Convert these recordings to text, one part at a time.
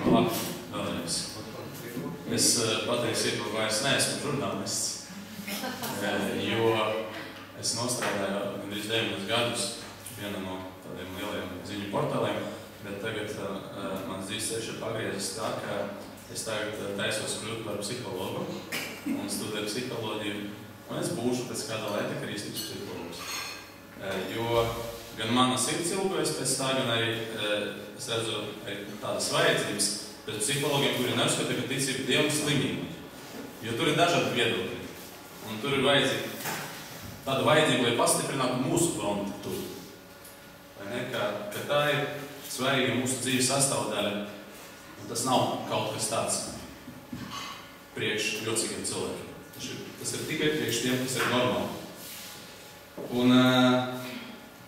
Labi, vēlreiz. Es patiesībā vairs neesmu žurnālists, jo es nostrādāju gandrīz 9 gadus vienā no tādiem lieliem ziņu portāliem, bet tagad mans dzīves ceļš ir pagriezis tā, ka es tagad taisos kļūt par psihologu un studēju psiholoģiju, un es būšu pēc kāda laika kristīgs psihologs. Jo gan mana sirds ilgojas pēc tā, gan arī es redzu tādas vajadzības pēc psihologiem, kuri neuzskata, ka ticība Dievam slimība. Jo tur ir dažādi viedokļi. Un tur ir tāda vajadzība, lai pastiprinātu mūsu fronti tur. Vai ne? Ka tā ir svarīga mūsu dzīves sastāvdaļa. Un tas nav kaut kas tāds priekš jocīgiem cilvēkiem. Tas ir tikai priekš tiem, kas ir normāli. Un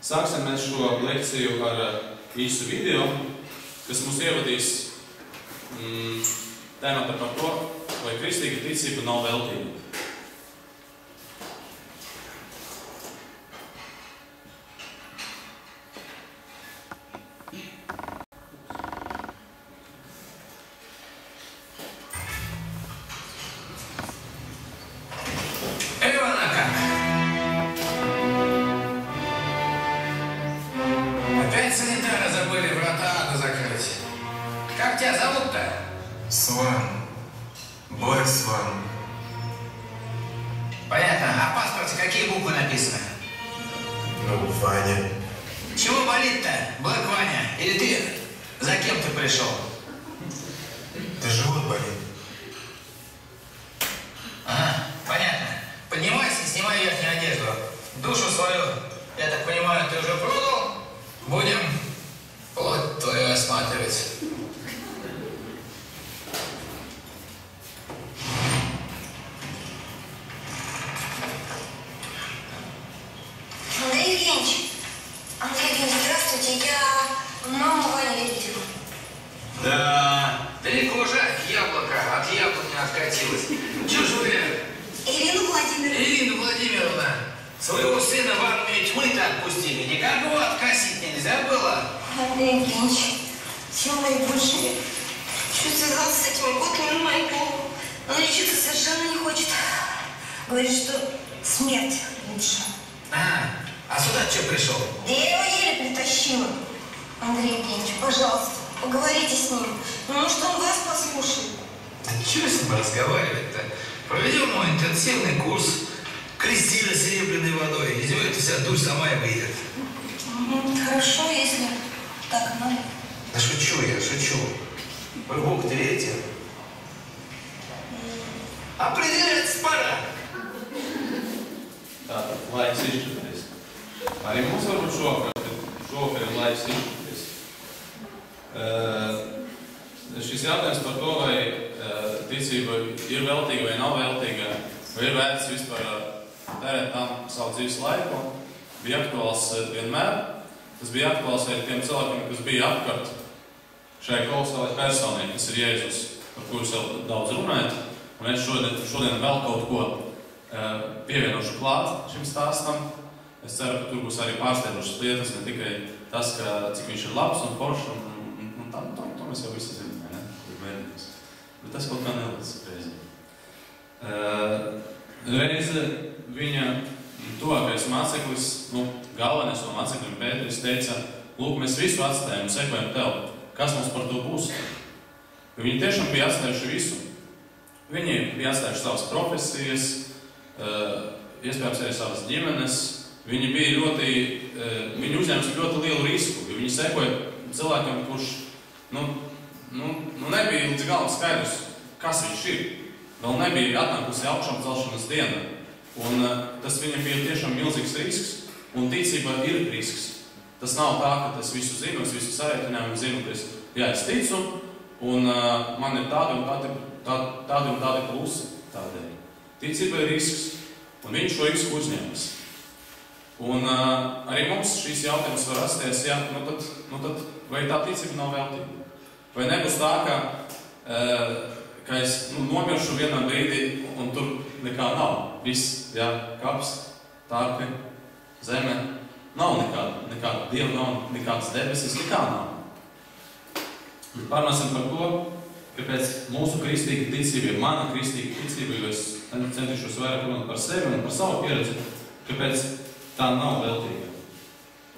sāksim mēs šo lekciju ar īsu video, kas mūs ievadīs tēmatā par to, vai kristīga ticība nav veltība. Šis jautājums par to, vai ticība ir veltīga vai nav veltīga, vai ir vērts vispār tērēt tam savu dzīves laiku, bija aktuāls vienmēr. Tas bija aktuāls arī tiem cilvēkiem, kas bija apkārt šai kolosālai personai, kas ir Jēzus, par kurus jau daudz runājat. Un es šodien vēl kaut ko pievienošu klāt šim stāstam. Es ceru, ka tur būs arī pārsteidzošas lietas, ne tikai tas, cik viņš ir labs un foršs, un to mēs jau visi zinām, ne? Vērtības. Bet tas kaut kā nelīdz reizē. Reize viņa tuvākais māceklis, galvenais no mācekļiem Pēteris teica, lūk, mēs visu atstājam un sekojam tev. Kas mums par to būs? Jo viņi tiešām bija atstājuši visu. Viņi bija atstājuši savas profesijas, iespējams arī savas ģimenes. Viņi uzņēma ļoti lielu risku, jo viņi sekoja cilvēkam, kurš nebija līdz galam skaidrs, kas viņš ir. Vēl nebija atnākusi augšām celšanas diena. Un tas viņam bija tiešām milzīgs risks, un ticība ir risks. Tas nav tā, ka es visu zinu, es visu sarēķinājumu zinu, ka es ticu, un man ir tādi un tādi plusi tādēļ. Ticība ir risks, un viņš šo risku uzņēmas. Un arī mums šīs jautājums var rasties, tad vai tā ticība nav veltība? Vai nebūs tā, ka es nomiršu vienā brīdī, un tur nekā nav? Viss, kaps, tārpi, zeme, nav nekāda dieva, nav nekādas debesis, nekā nav. Pārnāsim par to, kāpēc mūsu kristīga ticība, mana kristīga ticība, jo es centīšos vairāk runāt par sevi un par savu pieredzi, kāpēc tā nav veltīga.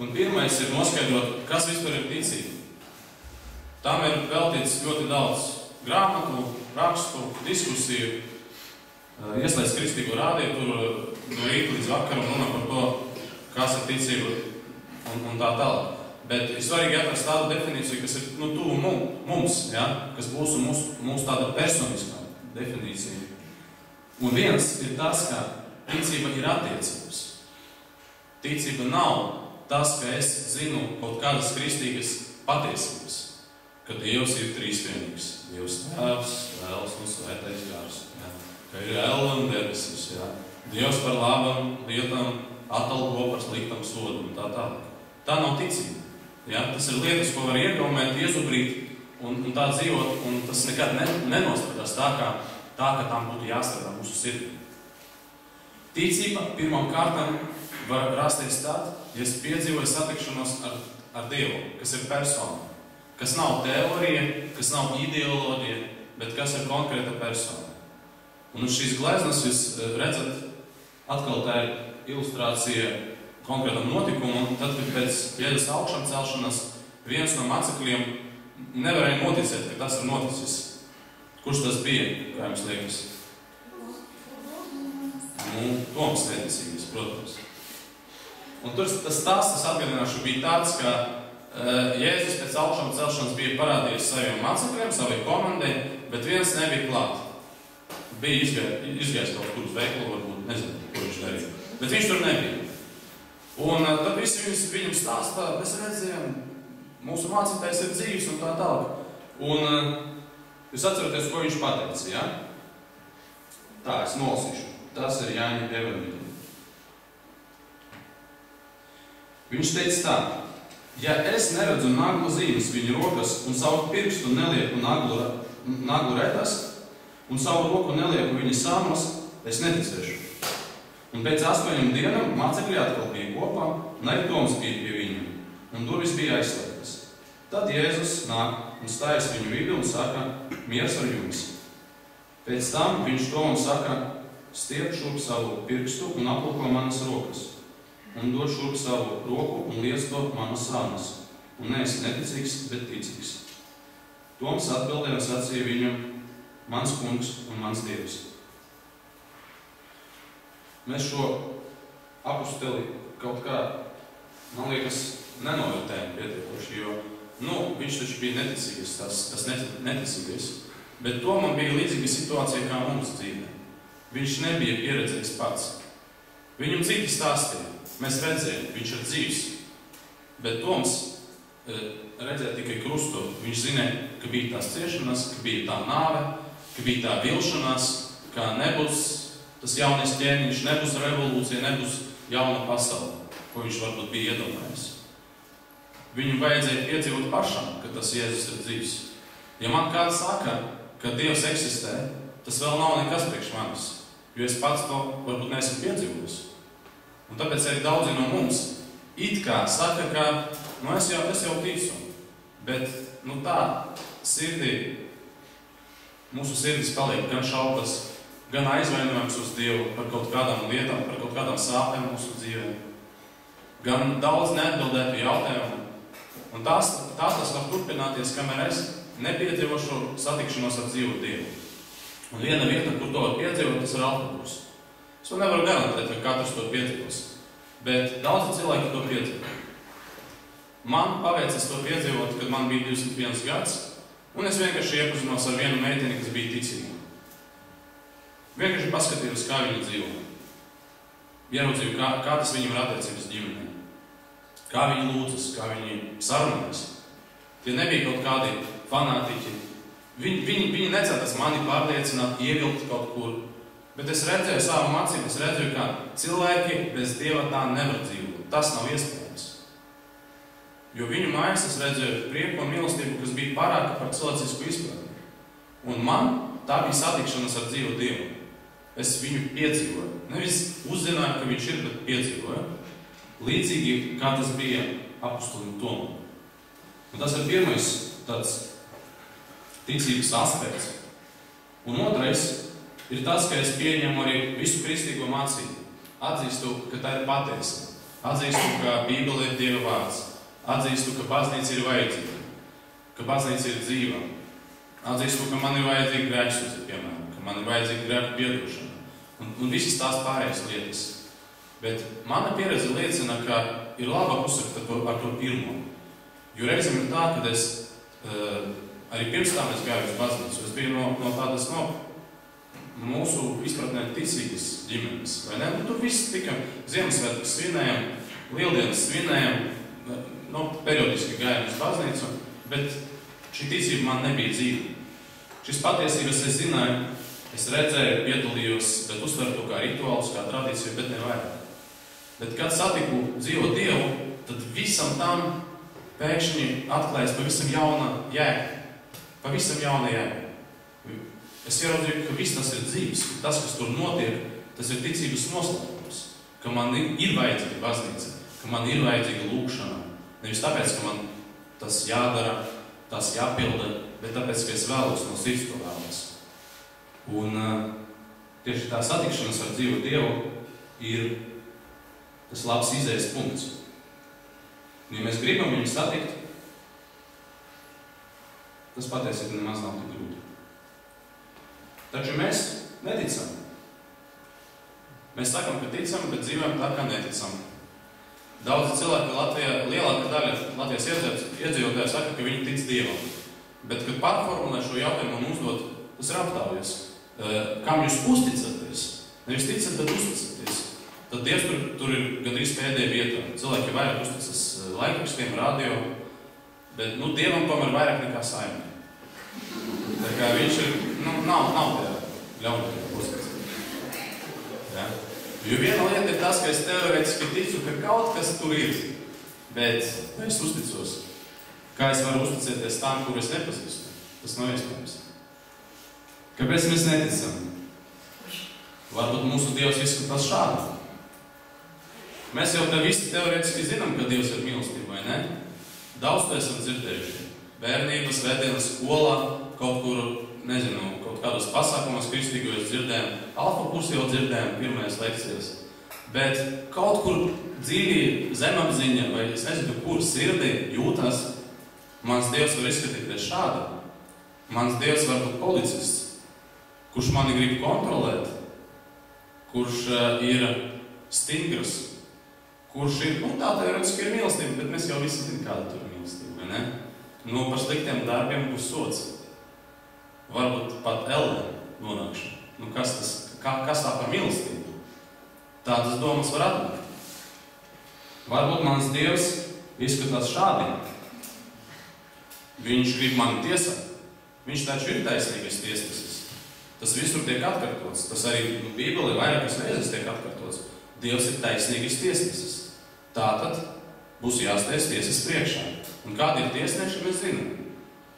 Un pirmais ir noskaidrot, kas vispār ir ticība. Tam ir veltīts ļoti daudz grāmatu, rakstu, diskusiju, ieslēdz kristīgo rādīju, tur no rīta līdz vakaram runā par to, kas ir ticība un tā tālāk. Bet ir svarīgi atrast tādu definīciju, kas ir tuvu mums, ja? Kas būs mūsu tāda personiskā definīcija. Un viens ir tas, ka ticība ir attiecības. Ticība nav tas, ka es zinu kaut kādas kristīgas patiesības, ka Dievs ir trīsvienīgs. Dievs Tēvs, Dēls un Svētais Gars. Ja? Ka ir elle un debesis. Ja? Dievs par labām lietām atalgo par sliktam sodu un tā tālāk. Tā nav ticība. Ja? Tas ir lietas, ko var iegaumēt, iezubrīt un tā dzīvot, un tas nekad nenostrādās tā, ka tam būtu jāstrādā mūsu sirdī. Ticība pirmām kārtām var rasties tad, ja es piedzīvoju satikšanos ar Dievu, kas ir persona, kas nav teorija, kas nav ideoloģija, bet kas ir konkrēta persona. Un uz šīs gleznas jūs redzat, atkal tā ir ilustrācija konkrētam notikumam, un tad, kad pēc Jēzus augšām celšanas viens no mācekļiem nevarēja noticēt, ka tas ir noticis. Kurš tas bija, kā jums liekas? Toms neticīgais, protams. Un tur tas stāsts, atgādināšu, bija tāds, ka Jēzus pēc augšām celšanas bija parādījies saviem mācekļiem, savai komandai, bet viens nebija klāt. Bija izgājis kaut kur uz veikalu, varbūt, nezinu, ko viņš darīja. Bet viņš tur nebija. Un tad visi viņam stāstā, mēs redzējām, mūsu mācītājs ir dzīves un tā tālāk. Un jūs atceraties, ko viņš pateica, ja? Tā, es nolasīšu. Tas ir Jāņa evanģēlijā. Viņš teica tā: ja es neredzu naglu zīmes viņa rokas un savu pirkstu nelieku naglu redās un savu roku nelieku viņa sāmas, es neticēšu. Un pēc 8 dienām mācekļi atkal bija kopā, un arī Toms bija pie viņiem, un durvis bija aizslēgtas. Tad Jēzus nāk un stājas viņu vidū un saka: miers ar jums. Pēc tam viņš Tomam saka: stiep šurp savu pirkstu un aplūko manas rokas, un dod šurp savu roku un liec to manas sānas, un neesi neticīgs, bet ticīgs. Toms atbildēja un sacīja viņam: mans kungs un mans Dievs. Mēs šo aposteli kaut kā, man liekas, nenovērtējam pietiekoši, jo, viņš taču bija neticīgais, tas neticīgais, bet Tomam bija līdzīga situācija kā mums dzīvē. Viņš nebija pieredzējis pats. Viņam citi stāstīja, mēs redzējām, viņš ir dzīvs, bet Toms redzēja tikai krustu. Viņš zināja, ka bija tās ciešanas, ka bija tā nāve, ka bija tā vilšanās, ka nebūs tas jaunais ķēniņš, nebūs revolūcija, nebūs jauna pasaule, ko viņš varbūt bija iedomājies. Viņu vajadzēja piedzīvot pašam, ka tas Jēzus ir dzīvs. Ja man kāds saka, ka Dievs eksistē, tas vēl nav nekas priekš manis, jo es pats to varbūt neesmu piedzīvojis. Un tāpēc arī daudzi no mums it kā saka, ka es jau ticu, bet tā sirdī, mūsu sirdis paliek gan šaubas, gan aizvainojums uz Dievu par kaut kādām lietām, par kaut kādām sāpēm mūsu dzīvē, gan daudz neatbildētu jautājumu. Un tas var turpināties, kamēr es nepiedzīvošu satikšanos ar dzīvu Dievu. Un viena vieta, kur to var piedzīvot, tas ir autobus. Es nevaru garantēt, ka katrs to piedzīvos, bet daudzi cilvēki to piedzīvo. Man paveicas to piedzīvot, kad man bija 21 gads, un es vienkārši iepazinos ar vienu meiteni, kas bija ticīga. Vienkārši paskatījos, kā viņi dzīvo. Ieraudzīju, kā tas viņam ir attiecības ģimenē. Kā viņi lūdzas, kā viņi sarunājas. Tie nebija kaut kādi fanātiķi. Viņi necentas mani pārliecināt, ievilkt kaut kur. Bet es redzēju savu acīm, es redzēju, kā cilvēki bez Dieva tā nevar dzīvot. Tas nav iespējams. Jo viņu mājas es redzēju prieku un mīlestību, kas bija pārāka par cilvēcisku izpratni. Un man tā bija satikšanās ar dzīvu Dievu. Es viņu piedzīvoju. Nevis uzzināju, ka viņš ir, bet piedzīvoju. Līdzīgi, kā tas bija apostolim Tomam. Un tas ir pirmais tāds ticības aspekts. Un otrais ir tas, ka es pieņemu arī visu kristīgo mācību. Atzīstu, ka tā ir patiesa. Atzīstu, ka Bībele ir Dieva vārds. Atzīstu, ka baznīca ir vajadzīga. Ka baznīca ir dzīva. Atzīstu, ka man ir vajadzīga grēksūdzība, piemēram. Ka man ir vajadzīga grēku piedošana. Un visas tās pārējās lietas. Bet mana pieredze liecina, ka ir laba puse ar to pirmo. Jo reizēm ir tā, ka es arī pirms tam es gāju uz baznīcu. Es biju no tādas mūsu izpratnē ticīgas ģimenes. Vai ne? Tur viss tika Ziemassvētkus svinējam, Lieldienas svinējam, periodiski gājām uz baznīcu, bet šī ticība man nebija dzīva. Šis patiesības es zināju, es redzēju, piedalījos, bet uztveru to kā rituālus, kā tradīciju, bet ne vairāk. Bet, kad satiku dzīvo Dievu, tad visam tam pēkšņi atklājas pavisam jauna jēga. Pavisam jauna jēga. Es ieraudzīju, ka viss tas ir dzīves, ka tas, kas tur notiek, tas ir ticības noslēpums. Ka man ir vajadzīga baznīca, ka man ir vajadzīga lūkšana. Nevis tāpēc, ka man tas jādara, tas jāpilda, bet tāpēc, ka es vēlos no sirds to vēlos. Un tieši tā satikšanas ar dzīvu Dievu ir tas labs izējas punkts. Un, ja mēs gribam viņu satikt, tas patiesībā nemaz nav tik grūti. Taču mēs neticam. Mēs sakam, ka ticam, bet dzīvojam tā, kā neticam. Daudzi cilvēki Latvijā, lielākā daļa Latvijas iedzīvotāji saka, ka viņi tic Dievam. Bet, kad pārformulē šo jautājumu un uzdot, tas ir aptaujas. Kam jūs uzticaties? Nevis ticat, bet uzticaties. Tad Dievs tur ir gandrīz pēdējā vietā. Cilvēki vairāk uzticas laikrakstiem, radio, bet Dievam tomēr vairāk nekā saimē. Tā kā viņš ir, nav tajā ļaunajā uzticēt. Ja? Jo viena lieta ir tas, ka es teorētiski ticu, ka kaut kas tur ir, bet es uzticos. Kā es varu uzticēties tām, kur es nepazīstu? Tas nav iespējams. Kāpēc mēs neticam? Varbūt mūsu Dievs izskatās šādi. Mēs jau te visi teorētiski zinām, ka Dievs ir mīlestība, vai ne? Daudz to esam dzirdējuši. Bērnības, svētdienas skolā, kaut kur, kaut kādos pasākumos kristīgos dzirdējām, alfa kursu jau dzirdējām pirmajās lekcijas. Bet kaut kur dzīvi zemapziņa, vai es nezinu, kur sirdī jūtās, mans Dievs var izskatīties šādi. Mans Dievs var būt policists, kurš mani grib kontrolēt, kurš ir stingrs, kurš ir, tā teorētiski ir mīlestība, bet mēs jau visi zinām, kāda tur ir mīlestība, vai ne? Par sliktiem darbiem būs sods. Varbūt pat ellē nonākšana. Kas tā par mīlestību? Tādas domas var atnākt. Varbūt mans Dievs izskatās šādi. Viņš grib mani tiesāt. Viņš taču ir taisnīgais tiesnesis. Tas visur tiek atkārtots. Tas arī Bībelē vairākas reizes tiek atkārtots. Dievs ir taisnīgais tiesnesis. Tātad būs jāsteidz tiesas priekšā. Un kādi ir tiesneši, mēs zinām.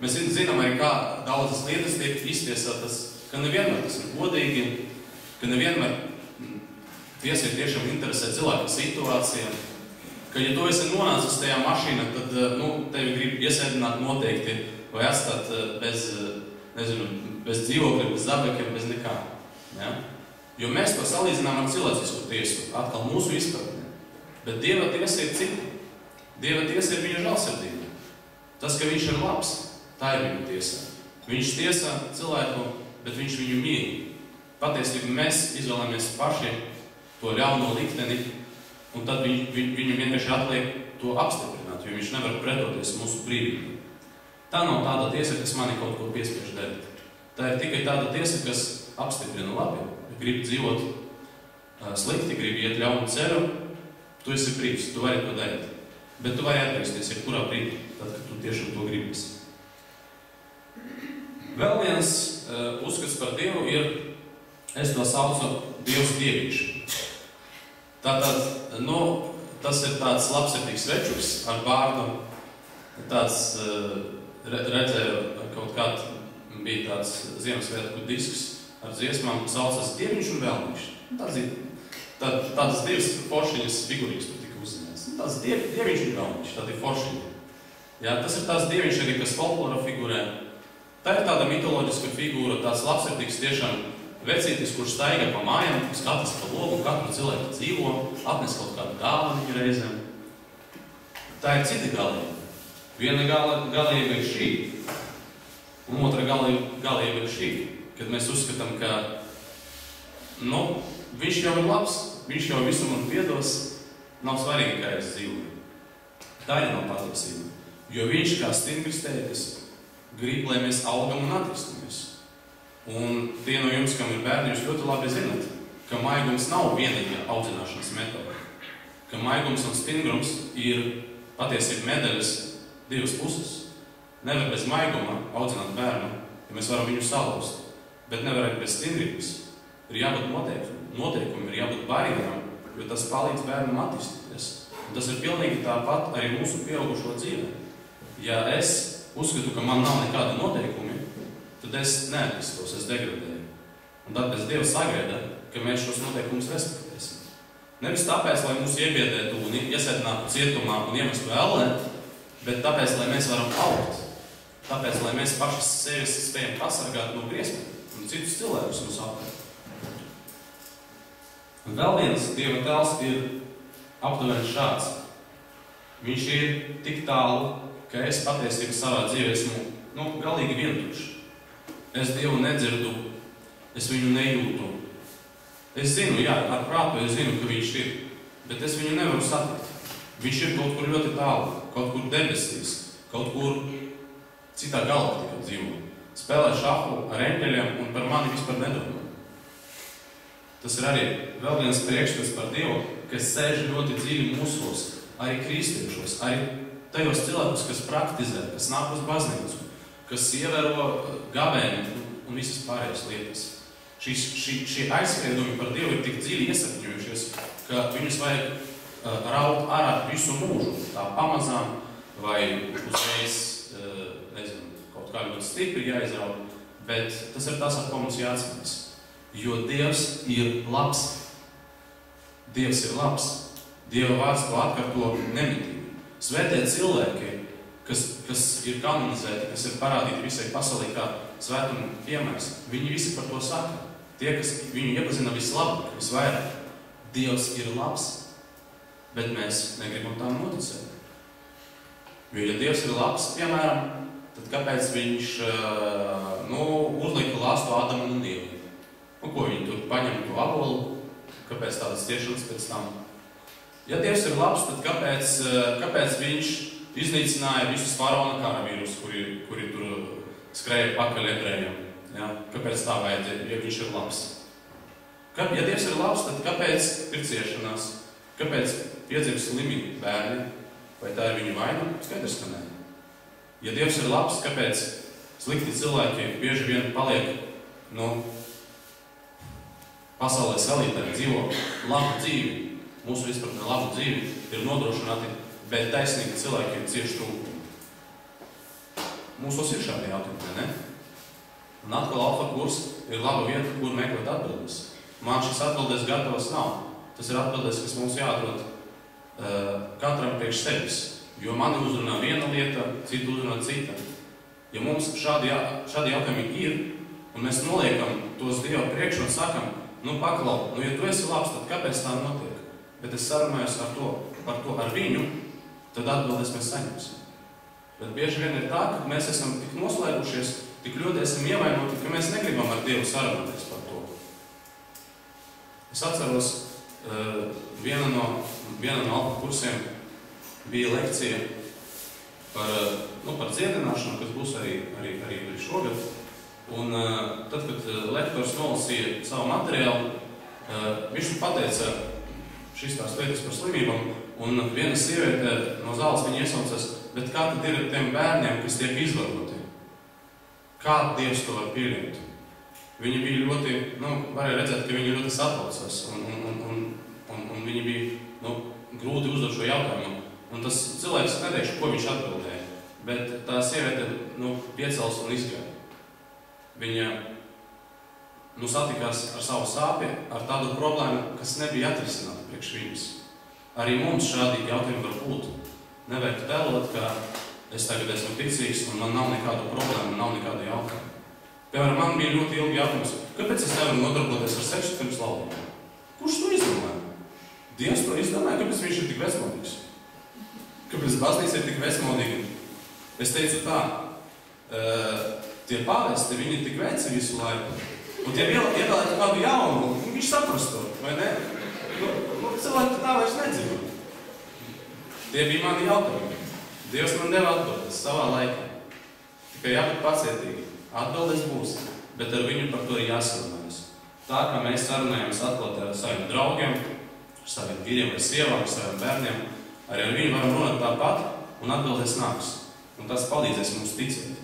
Mēs zinām arī, kā daudzas lietas tiek iztiesātas, ka nevienmēr tas ir godīgi, ka nevienmēr tiesa ir tiešām interesē cilvēka situācija, ka, ja tu esi nonācis tajā mašīnā, tad tevi grib iesēdināt noteikti vai atstāt bez dzīvokļa, bez zabekļa, bez nekā. Ja? Jo mēs to salīdzinām ar cilvēcisku tiesu, atkal mūsu izpratnē. Bet Dieva tiesa ir cita. Dieva tiesa ir viņa žēlsirdība. Tas, ka viņš ir labs, tā ir viņa tiesa. Viņš tiesā cilvēku, bet viņš viņu mīl. Patiesībā mēs izvēlamies paši to ļauno likteni, un tad viņu vienkārši atliek to apstiprināt, jo viņš nevar pretoties mūsu brīvību. Tā nav tāda tiesa, kas mani kaut ko piespiež darīt. Tā ir tikai tāda tiesa, kas apstiprina labi. Grib dzīvot slikti, grib iet ļaunu ceļu, tu esi brīvs, tu vari to darīt. Bet tu vari atgriezties jebkurā brīdī, tad, kad tu tiešām to gribas. Vēl viens uzskats par Dievu ir, es to saucu Dievs dieviņš. Tātad, tas ir tāds labsirdīgs večuks ar bārdu. Tāds, redzēju, kaut kāds bija tāds Ziemassvētku disks ar dziesmām, saucas Dieviņš un Vēlniņš. Tādas divas foršiņas figurīgas tur tika uzzinās. Tas Dieviņš un Vēlniņš, tādi foršiņi. Jā, tas ir tās dieviņš arī, kas folklora figurē. Tā ir tāda mitoloģiska figūra, tāds labsirdīgs tiešām vecītis, kurš staigā pa mājām, skatās pa logu, katru cilvēku dzīvo, atnes kaut kādu dāvanu reizēm. Tā ir cita galība. Viena galība ir šī, un otra galība ir šī, kad mēs uzskatām, ka viņš jau ir labs, viņš jau visu man piedos, nav svarīgi, kā es dzīvoju. Tā ir nav patiesība, jo viņš kā stingrs tētis grib, lai mēs augam un attīstamies. Un tie no jums, kam ir bērni, jūs ļoti labi zinat, ka maigums nav vienīgā audzināšanas metode. Ka maigums un stingrums ir patiesība medaļas divas puses. Nevar bez maiguma audzināt bērnu, ja mēs varam viņu salauzt, bet nevar arī bez stingrības. Ir jābūt noteikumiem, ir jābūt barjeram, jo tas palīdz bērnam attīstīties. Un tas ir pilnīgi tāpat arī mūsu pieaugušo dzīvē. Ja es uzskatu, ka man nav nekāda noteikumi, tad es neattīstos, es degradēju. Un tāpēc Dievs sagaida, ka mēs šos noteikumus respektēsim. Nevis tāpēc, lai mūs iebiedētu un iesēdinātu cietumā un iemestu ellē, bet tāpēc, lai mēs varam augt. Tāpēc, lai mēs paši sevis spējam pasargāt no briesmām un citus cilvēkus mums apkārt. Un vēl viens Dieva tēls ir aptuveni šāds. Viņš ir tik tālu, ka es patiesībā savā dzīvē esmu galīgi vientuļš. Es Dievu nedzirdu, es viņu nejūtu. Es zinu, ar prātu es zinu, ka viņš ir, bet es viņu nevaru satikt. Viņš ir kaut kur ļoti tālu, kaut kur debesīs, kaut kur citā galaktikā dzīvo. Spēlē šahu ar eņģeļiem un par mani vispār nedomā. Tas ir arī vēl viens priekšstats par Dievu, kas sēž ļoti dziļi mūsos, arī kristiešos, arī tajos cilvēkus, kas praktizē, kas nāk uz baznīcu, kas ievēro gavēni un visas pārējās lietas. Šie aizspriedumi par Dievu ir tik dziļi iesakņojušies, ka viņus vajag raut ārā visu mūžu, tā pamazām vai uzreiz, kaut kā ļoti stipri jāizraut, bet tas ir tas, ar ko mums jāatcerās. Jo Dievs ir labs. Dievs ir labs. Dieva vārds to atkārto nemitīgi. Svētie cilvēki, kas ir kanonizēti, kas ir parādīti visai pasaulē kā svētuma piemērs, viņi visi par to saka. Tie, kas viņu iepazina vislabāk, visvairāk. Dievs ir labs, bet mēs negribam tam noticēt. Jo, ja Dievs ir labs, piemēram, tad kāpēc viņš uzlika lāstu Ādamu un Ievu? Ko viņi tur paņem to abolu? Kāpēc tādas ciešanas pēc tam? Ja Dievs ir labs, tad kāpēc viņš iznīcināja visus faraona karavīrus, kuri tur skrēja pakaļ ebrejiem? Ja? Kāpēc tā vajadzēja, ja viņš ir labs? Ja Dievs ir labs, tad kāpēc ir ciešanās? Kāpēc piedzimst slimi bērni? Vai tā ir viņu vaina? Skaidrs, ka nē. Ja Dievs ir labs, kāpēc slikti cilvēki bieži vien paliek pasaulē salītāji dzīvo labu dzīvi? Mūsu izpratnē labu dzīvi ir nodrošināti, bet taisnīgi cilvēki ir cieši trūkumi. Mūsos ir šādi jautājumi, ne? Un atkal alfa kurs ir laba vieta, kur meklēt atbildes. Man šis atbildes gatavas nav. Tas ir atbildes, kas mums jāatrod katram priekš sevis. Jo mani uzrunā viena lieta, citu uzrunā cita. Ja mums šādi jautājumi ir, un mēs noliekam tos Dievu priekš un sakam, paklau, ja tu esi labs, tad kāpēc tā notiek? Bet es sarunājos par to ar viņu, tad atbildes mēs saņemsim. Bet bieži vien ir tā, ka mēs esam tik noslēgušies, tik ļoti esam ievainoti, ka mēs negribam ar Dievu sarunāties par to. Es atceros, viena no alfa kursiem bija lekcija par dziedināšanu, kas būs arī šogad. Un tad, kad lektors nolasīja savu materiālu, viņš pateica šīs tās lietas par slimībām, un viena sieviete no zāles viņa iesaucas, bet kā tad ir tiem bērniem, kas tiek izvaroti? Kā Dievs to var pieļaut? Viņi bija ļoti, varēja redzēt, ka viņi ļoti satraucas, un viņi bija grūti uzdot šo jautājumu. Un tas cilvēks, neteikšu, ko viņš atbildēja, bet tā sieviete piecels un izgāja. Viņa satikās ar savu sāpi, ar tādu problēmu, kas nebija atrisināta priekš viņas. Arī mums šādi jautājumi var būt. Nevajag tēlot, ka es tagad esmu ticīgs un man nav nekādu problēmu, nav nekādu jautājumu. Piemēram, man bija ļoti ilgi jautājums, kāpēc es nevaru nodarboties ar seksu pirms laulībām? Kurš to izdomāja? Dievs to izdomāja, kāpēc viņš ir tik vecmodīgs? Kāpēc baznīca ir tik vecmodīga? Es teicu tā, tie pāvesti, viņi ir tik veci visu laiku. Un tie ievēlētu kādu jaunu, viņš saprast to, vai ne? Cilvēki tā vairs nedzīvo. Tie bija mani jautājumi. Dievs man deva atbildes savā laikā. Tikai jābūt pacietīgi. Atbildes būs, bet ar viņu par to ir jāsarunājas. Tā, kā mēs sarunājamies atklāti ar saviem draugiem, ar saviem vīriem vai sievām, ar saviem bērniem, arī ar viņu varam runāt tāpat un atbildes nāks. Un tas palīdzēs mums ticēt.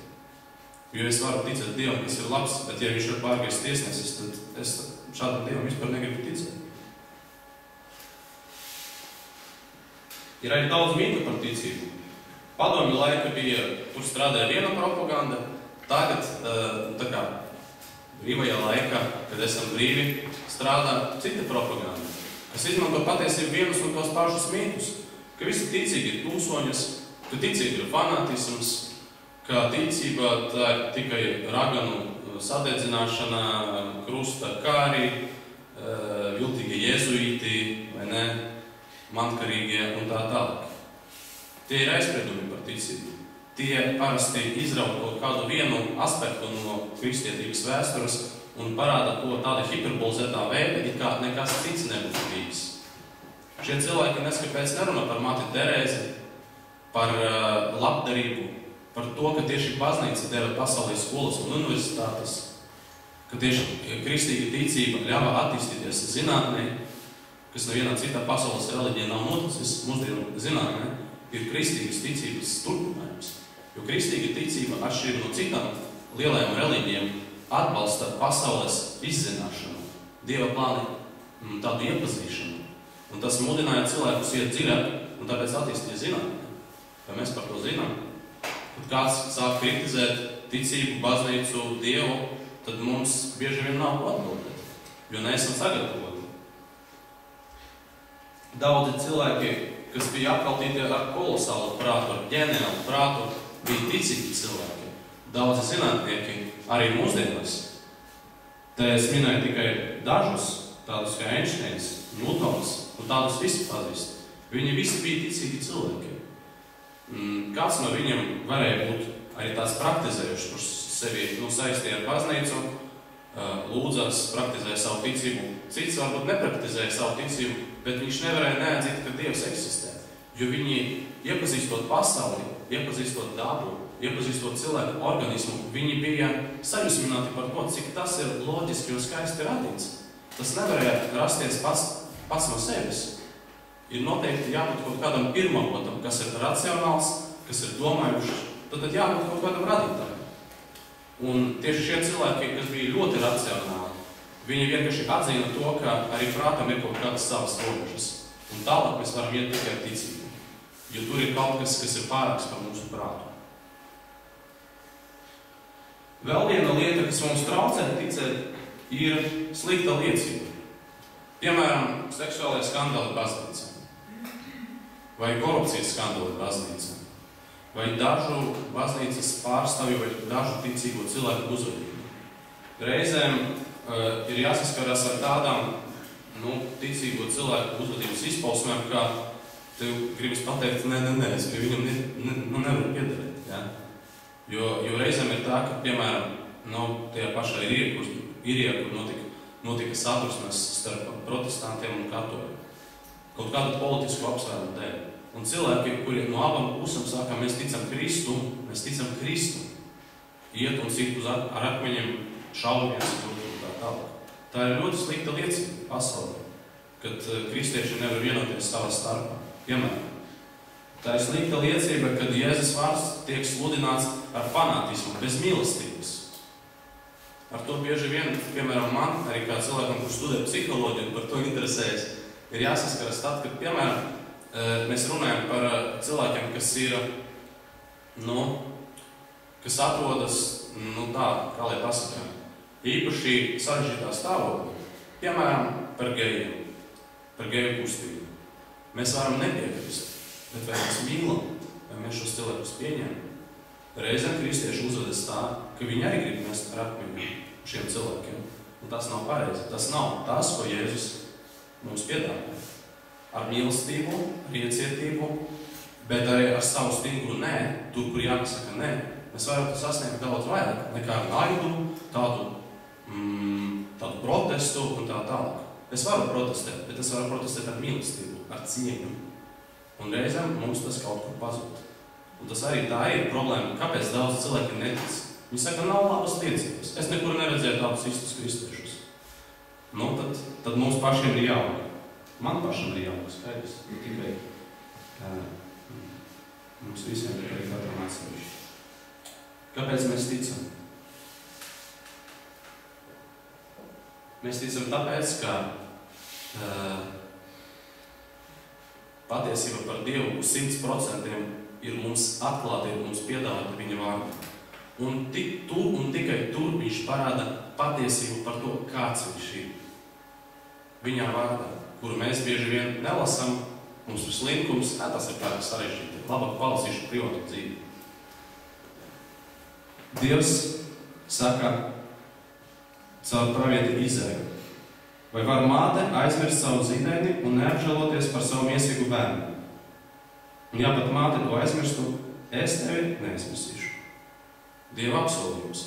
Jo es varu ticēt Dievam, kas ir labs, bet ja viņš ir pārgājis tiesnesis, tad es šādam Dievam vispār negribu ticēt. Ir arī daudz mītu par ticību. Padomju laika bija, tur strādāja viena propaganda, tagad, tā kā brīvajā laikā, kad esam brīvi, strādā cita propaganda, kas izmanto patiesību vienus un tos pašus mītus, ka visi ticīgi ir tūsoņas, ka ticīgi ir fanātisms, ka ticība tā ir tikai raganu sadedzināšana, krusta kāri, viltīgie jezuīti, vai ne, mantkarīgie un tā tālāk. Tie ir aizspriedumi par ticību. Tie parasti izrauj kaut kādu vienu aspektu no kristietības vēstures un parāda to tāda hiperbolizētā veida, it kā nekas cits nebūtu bijis. Šie cilvēki neskapēc nerunā par Māti Terēzi, par labdarību, par to, ka tieši baznīca deva pasaulē skolas un universitātes, ka tieši kristīga ticība ļāva attīstīties zinātnē, kas nevienā citā pasaules reliģija nav noticis, mūsdienu zinātnē, ir kristīgas ticības turpinājums. Jo kristīga ticība atšķirība no citām lielajām reliģijām atbalsta pasaules izzināšanu, Dieva plāni tādu iepazīšanu. Un tas mudināja cilvēkus iet dziļāk un tāpēc attīstīja zinātnē. Vai mēs par to zinām? Kad kāds sāk kritizēt ticību, baznīcu, Dievu, tad mums bieži vien nav ko atbildēt, jo neesam sagatavoti. Daudzi cilvēki, kas bija apkaltīti ar kolosālu prātu, ar ģeniālu prātu, bija ticīgi cilvēki. Daudzi zinātnieki arī mūsdienās. Te es minēju tikai dažus, tādus kā Einsteins, Ņūtons, un tādus visi pazīst. Viņi visi bija ticīgi cilvēki. Kāds no viņiem varēja būt arī tāds praktizējušs, kurš sevi saistīja ar baznīcu, lūdzas, praktizēja savu ticību. Cits varbūt nepraktizēja savu ticību, bet viņš nevarēja neatzīt, ka Dievs eksistē. Jo viņi, iepazīstot pasauli, iepazīstot dabu, iepazīstot cilvēku organismu, viņi bija sajūsmināti par to, cik tas ir loģiski un skaisti radīts. Tas nevarēja rasties pats no sevis. Ir noteikti jābūt kaut kādam pirmavotam, kas ir racionāls, kas ir domājušs, tad jābūt kaut kādam radītājam. Un tieši šie cilvēki, kas bija ļoti racionāli, viņi vienkārši atzina to, ka arī prātam ir kaut kādas savas robežas. Un tālāk mēs varam iet tikai ar ticību. Jo tur ir kaut kas ir pārāks par mūsu prātu. Vēl viena lieta, kas mums traucē ticēt, ir slikta liecība. Piemēram, seksuālajie skandāli baznīcā, vai korupcijas skandāli baznīcā, vai dažu baznīcas pārstāvju vai dažu ticīgo cilvēku uzvedību. Reizēm ir jāsaskarās ar tādām ticīgo cilvēku uzvedības izpausmēm, kā tev gribas pateikt, nē, es pie viņam nevaru piederēt. Ja? Jo reizēm ir tā, ka, piemēram, tajā pašā Irijā, kur notika sadursmes starp protestantiem un katoļiem. Kaut kādu politisku apsvērumu dēļ. Un cilvēki, kuri no abām pusēm saka, mēs ticam Kristu, iet un sit ar akmeņiem šaujamies un tā tālāk. Tā ir ļoti slikta liecība pasaulē, kad kristieši nevar vienoties savā starpā. Piemēram, tā ir slikta liecība, kad Jēzus vārds tiek sludināts ar fanātismu, bez mīlestības. Ar to bieži vien, piemēram, man, arī kā cilvēkam, kurš studē psiholoģiju un par to interesējas, ir jāsaskaras tad, kad, piemēram, mēs runājam par cilvēkiem, kas ir, kas atrodas, tā, kā lai pasakām, īpaši sarežģītā stāvoklī, piemēram, par gejiem, par geju kustību. Mēs varam nepiekrist, bet vai mēs mīlam, vai mēs šos cilvēkus pieņemam. Reizēm kristieši uzvedas tā, ka viņi arī grib mest ar akmeņiem šiem cilvēkiem. Un tas nav pareizi. Tas nav tas, ko Jēzus mums piedāvā. Ar mīlestību, ar iecietību, bet arī ar savu stingru nē, tur, kur jāpasaka nē, mēs varam sasniegt daudz vairāk nekā ar naidu, tādu protestu un tā tālāk. Es varu protestēt, bet es varu protestēt ar mīlestību, ar cieņu. Un reizēm mums tas kaut kur pazūd. Un tas arī tā ir problēma, kāpēc daudz cilvēki netic. Viņi saka, nav labas liecības. Es nekur neredzēju tādus īstus kristiešus. Nu, tad mums pašiem ir jāaug. Man pašam ir jāaug, skaidrs. Tikai mums visiem ir arī katram atsevišķi. Kāpēc mēs ticam? Mēs ticam tāpēc, ka patiesība par Dievu 100% ir mums atklāta, ir mums piedāvāta viņa vārdā. Un tik tur un tikai tur viņš parāda patiesību par to, kāds viņš ir. Viņā vārdā, kuru mēs bieži vien nelasam, mums ir slinkums, tas ir pārāk sarežģīti. Labāk palasīšu privātu dzīvi. Dievs saka caur pravieti Izaiu: vai var māte aizmirst savu zīdaini un neapžēloties par savu miesīgu bērnu? Un ja pat māte to aizmirstu, es tevi neaizmirsīšu. Dieva apsolījums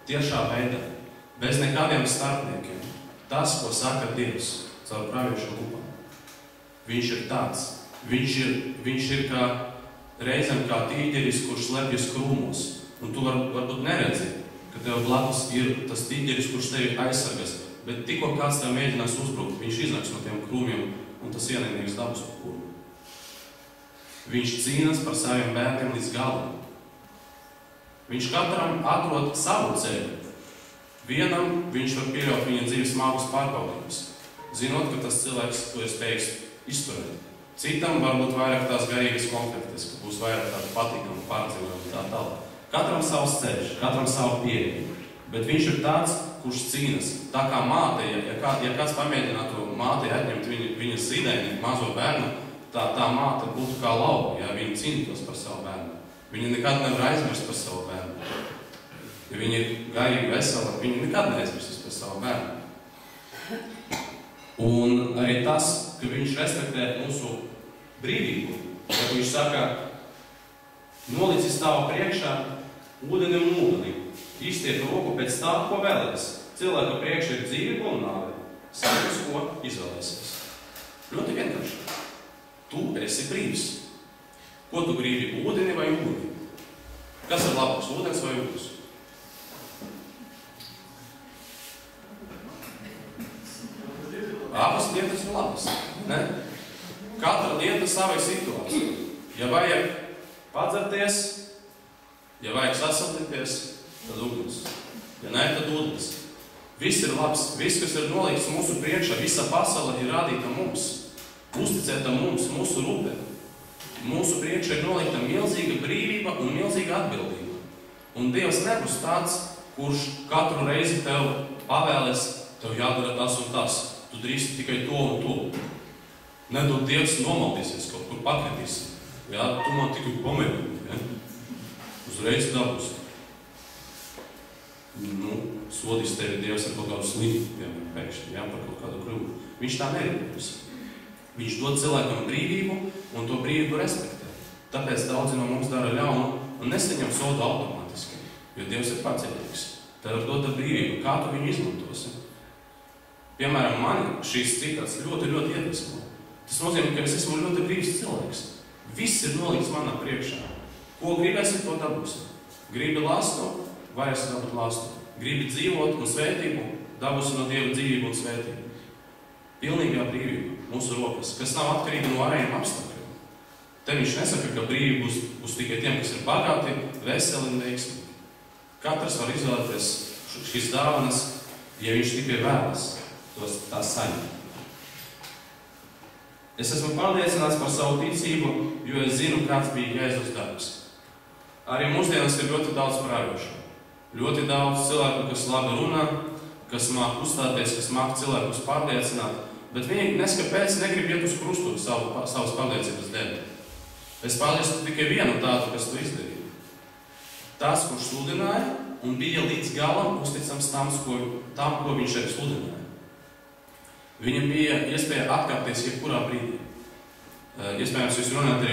tiešā veidā, bez nekādiem starpniekiem. Tas, ko saka Dievs caur praviešu lūpām. Viņš ir tāds. Viņš ir kā reizēm kā tīģeris, kurš slepjas krūmos. Un tu varbūt neredzi, ka tev blakus ir tas tīģeris, kurš tevi aizsargas. Bet tikko kāds tev mēģinās uzbrukt, viņš iznāks no tiem krūmiem un tas ienaidnieks dabas pa krūmu. Viņš cīnās par saviem bērniem līdz galam. Viņš katram atrod savu ceļu. Vienam viņš var pieļaut viņa dzīves smagus pārbaudījumus, zinot, ka tas cilvēks to ir spējis izturēt. Citam varbūt vairāk tās garīgas konfliktes, ka būs vairāk tādu patīkamu pārdzīvojumu tā tālāk. Katram savs ceļš, katram savu pieeju. Bet viņš ir tāds, kurš cīnas. Tā kā māte, ja kāds pamēģinātu mātei atņemt viņas zīdaini, mazo bērnu, tā māte būtu kā lauva, ja viņa cīnītos par savu bērnu. Viņa nekad nevar aizmirst par savu bērnu. Ja viņa ir garīgi vesela, viņa nekad neaizmirstīs par savu bērnu. Un arī tas, ka viņš respektē mūsu brīvību, ka viņš saka, nolicis tava priekšā ūdeni un ūdeni, izstiep roku pēc tā, ko vēlēs. Cilvēka priekšā ir dzīvība un nāve. Sakas, ko izvēlēsies. Ļoti vienkārši. Tu esi brīvs. Ko tu gribi, ūdeni vai ūdeni? Kas ir labāks, ūdens vai ūdens? Abas lietas ir labas. Ne? Katra lieta savai situācijai. Ja vajag padzerties, ja vajag sasiltīties, tad ūdens. Ja nē, tad ūdens. Viss ir labs. Viss, kas ir nolikts mūsu priekšā, visa pasaule ir rādīta mums. Uzticēta mums, mūsu rūpē. Mūsu priekšā ir nolikta milzīga brīvība un milzīga atbildība. Un Dievs nebūs tāds, kurš katru reizi tev pavēlēs, tev jādara tas un tas. Tu drīksti tikai to un to. Nedod Dievs nomaldīsies, kaut kur pakritīs. Jā, tu man tikai pamēģini. Ja? Uzreiz dabūs. Sodīs tevi Dievs ar kaut kādu slimu, pēkšņi, ja, par kaut kādu kļūdu. Viņš tā nerīkos. Viņš dod cilvēkam brīvību un to brīvību respektē. Tāpēc daudzi no mums dara ļaunu un nesaņem sodu automātiski, jo Dievs ir pacietīgs. Tev ir dota brīvība, kā tu viņu izmantosi. Piemēram, mani šīs citāts ļoti, ļoti iedvesmo. Tas nozīmē, ka es esmu ļoti brīvs cilvēks. Viss ir nolikts manā priekšā. Ko gribēsi, to dabūsi. Gribi lastu, varēsi dabūt lastu. Gribi dzīvot un svētību, dabūsi no Dieva dzīvību un svētību. Pilnīgā brīvība mūsu rokas, kas nav atkarīga no ārējiem apstākļiem. Te viņš nesaka, ka brīvība būs tikai tiem, kas ir bagāti, veseli un veiksmīgi. Katrs var izvēlēties šīs dāvanas, ja viņš tikai vēlas tās saņemt. Es esmu pārliecināts par savu ticību, jo es zinu, kāds bija Jēzus darbs. Arī mūsdienas ir ļoti daudz praviešu. Ļoti daudz cilvēku, kas labi runā, kas māk uzstāties, kas māk cilvēkus pārliecināt, bet viņi neskapēc negrib iet uz krustu savas pārliecības dēļ. Es pazīstu tikai vienu tādu, kas to izdarīja. Tas, kurš sludināja un bija līdz galam uzticams tam, ko viņš arī sludināja. Viņam bija iespēja atkāpties jebkurā brīdī. Iespējams, jūs runājat arī